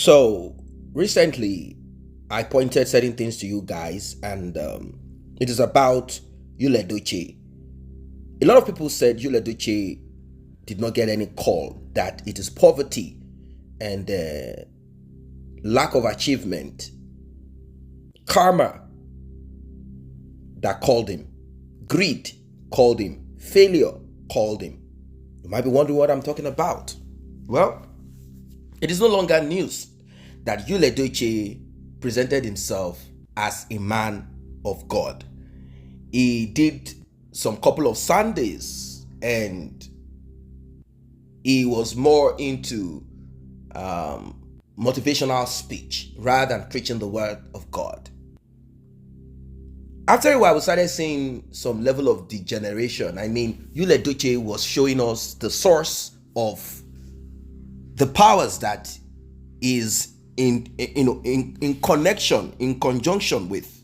So recently, I pointed certain things to you guys, and it is about Edochie. A lot of people said Edochie did not get any call, that it is poverty and lack of achievement, karma that called him, greed called him, failure called him. You might be wondering what I'm talking about. Well, it is no longer news that Edochie presented himself as a man of God. He did some couple of Sundays and he was more into motivational speech rather than preaching the word of God. After a while, we started seeing some level of degeneration. I mean, Edochie was showing us the source of the powers that is in connection, in conjunction with.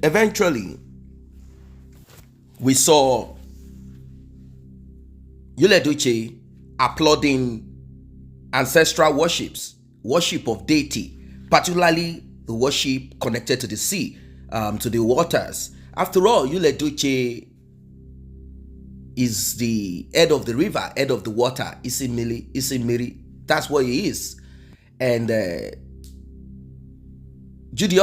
Eventually, we saw Edochie applauding ancestral worship of deity, particularly the worship connected to the sea, to the waters. After all, Edochie is the head of the river, head of the water, Isimiri. That's what he is. And Judy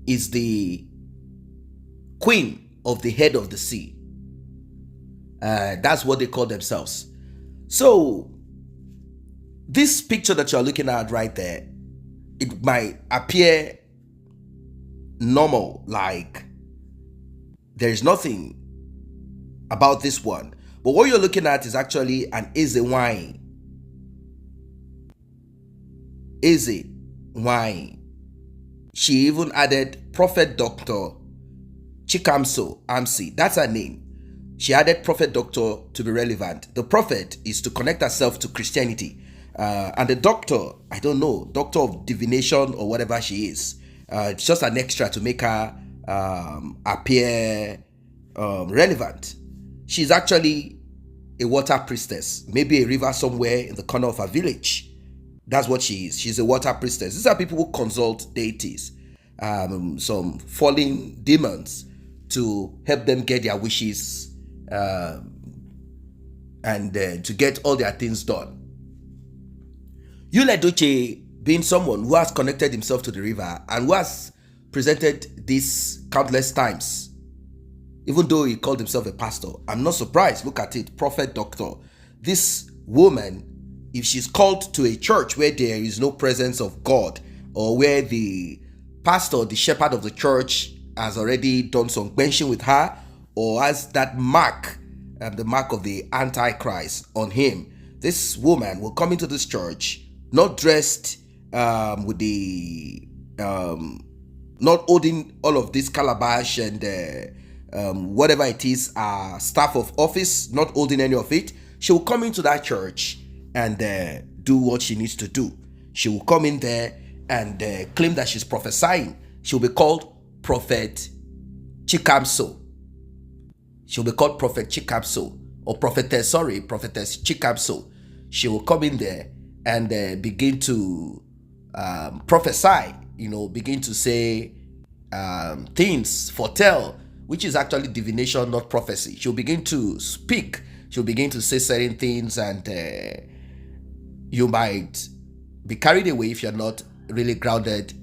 is the queen of the head of the sea. That's what they call themselves. So this picture that you're looking at right there, it might appear normal, like there's nothing about this one. But what you're looking at is actually an Eze wine. Eze wine. She even added Prophet Dr. Chikamso Amsi. That's her name. She added Prophet Doctor to be relevant. The prophet is to connect herself to Christianity. And the doctor, I don't know, doctor of divination or whatever she is. It's just an extra to make her appear relevant. She's actually a water priestess, maybe a river somewhere in the corner of her village. That's what she is. She's a water priestess. These are people who consult deities, some fallen demons, to help them get their wishes and to get all their things done. Edochie, being someone who has connected himself to the river and who has presented this countless times, even though he called himself a pastor, I'm not surprised. Look at it, Prophet Doctor. This woman, if she's called to a church where there is no presence of God, or where the pastor, the shepherd of the church, has already done some benching with her, or has that mark, the mark of the Antichrist on him, this woman will come into this church not dressed with the not holding all of this calabash and whatever it is, staff of office, not holding any of it. She will come into that church and do what she needs to do. She will come in there and claim that she's prophesying. She'll be called Prophet Chikamso. She'll be called Prophet Chikamso, or Prophetess Chikamso. She will come in there and begin to prophesy, begin to say things, foretell, which is actually divination, not prophecy. She'll begin to speak. She'll begin to say certain things, and you might be carried away if you're not really grounded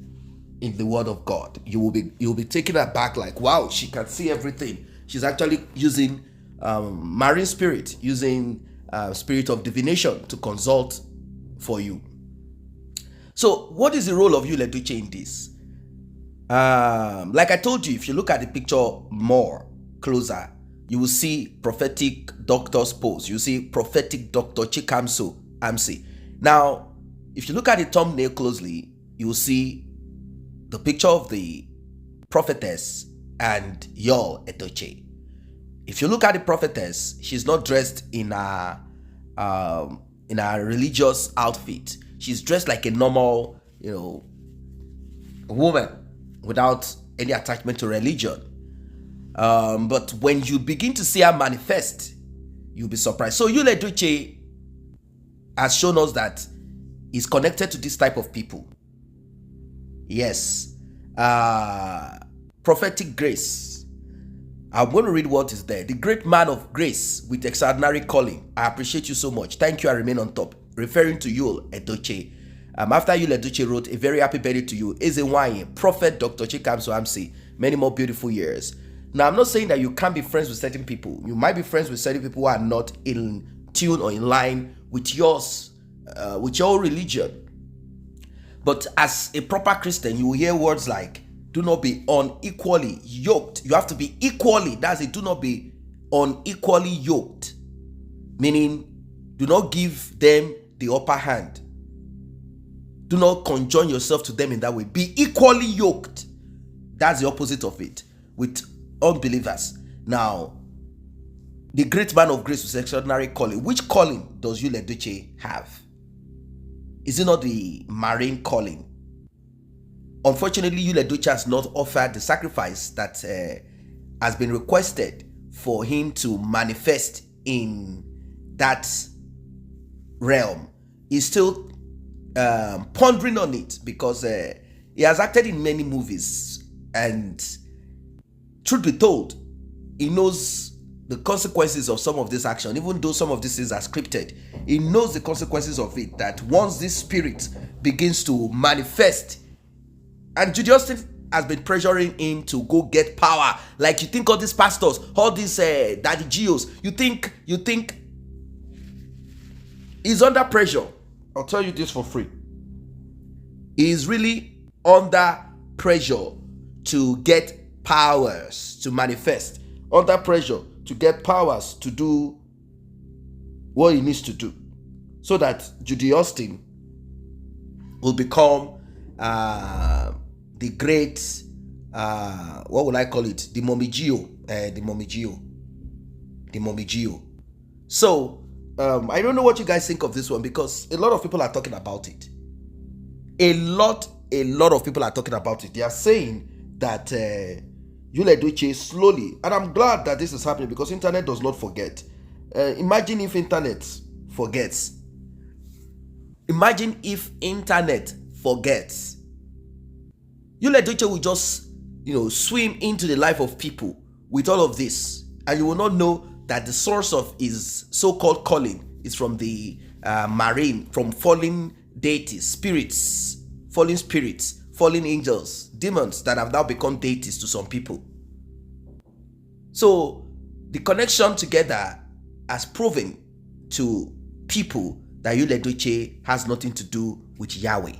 in the word of God. You'll be taken aback, like, wow, she can see everything. She's actually using marine spirit, using spirit of divination to consult for you. So what is the role of Edochie in this? Like I told you, if you look at the picture more closer, you will see prophetic doctor's pose. You see prophetic Dr. Chikamso Amsi. Now, if you look at the thumbnail closely, you will see the picture of the prophetess and your Edochie. If you look at the prophetess, she's not dressed in a religious outfit. She's dressed like a normal, woman without any attachment to religion. But when you begin to see her manifest, you'll be surprised. So Edochie has shown us that is connected to this type of people. Yes. Prophetic grace. I'm going to read what is there. The great man of grace with extraordinary calling. I appreciate you so much. Thank you. I remain on top. Referring to you, Edochie. After you, Edochie wrote a very happy birthday to you. Ezewanyi, Prophet Dr. Chikamso Amsi. Many more beautiful years. Now, I'm not saying that you can't be friends with certain people. You might be friends with certain people who are not in tune or in line with yours, with your religion. But as a proper Christian, you will hear words like, do not be unequally yoked. You have to be equally, that's it, do not be unequally yoked. Meaning, do not give them the upper hand. Do not conjoin yourself to them in that way. Be equally yoked. That's the opposite of it with unbelievers. Now, the great man of grace with extraordinary calling. Which calling does you, Edochie, have? Is it not the marine calling? Unfortunately, you, Edochie, has not offered the sacrifice that has been requested for him to manifest in that realm. He's still pondering on it because he has acted in many movies, and truth be told, he knows the consequences of some of this action. Even though some of these things are scripted, he knows the consequences of it, that once this spirit begins to manifest, and Judy has been pressuring him to go get power. Like, you think all these pastors, all these daddy geos, you think he's under pressure. I'll tell you this for free. He is really under pressure to get powers to manifest, under pressure to get powers to do what he needs to do, so that Judy Austin will become the great, what will I call it? The Momigio. So, I don't know what you guys think of this one, because a lot of people are talking about it. A lot of people are talking about it. They are saying that Edochie slowly, and I'm glad that this is happening, because internet does not forget. Imagine if internet forgets. Imagine if internet forgets. Edochie will just, swim into the life of people with all of this, and you will not know that the source of his so-called calling is from the marine, from fallen deities, spirits, fallen angels, demons that have now become deities to some people. So the connection together has proven to people that Edochie has nothing to do with Yahweh.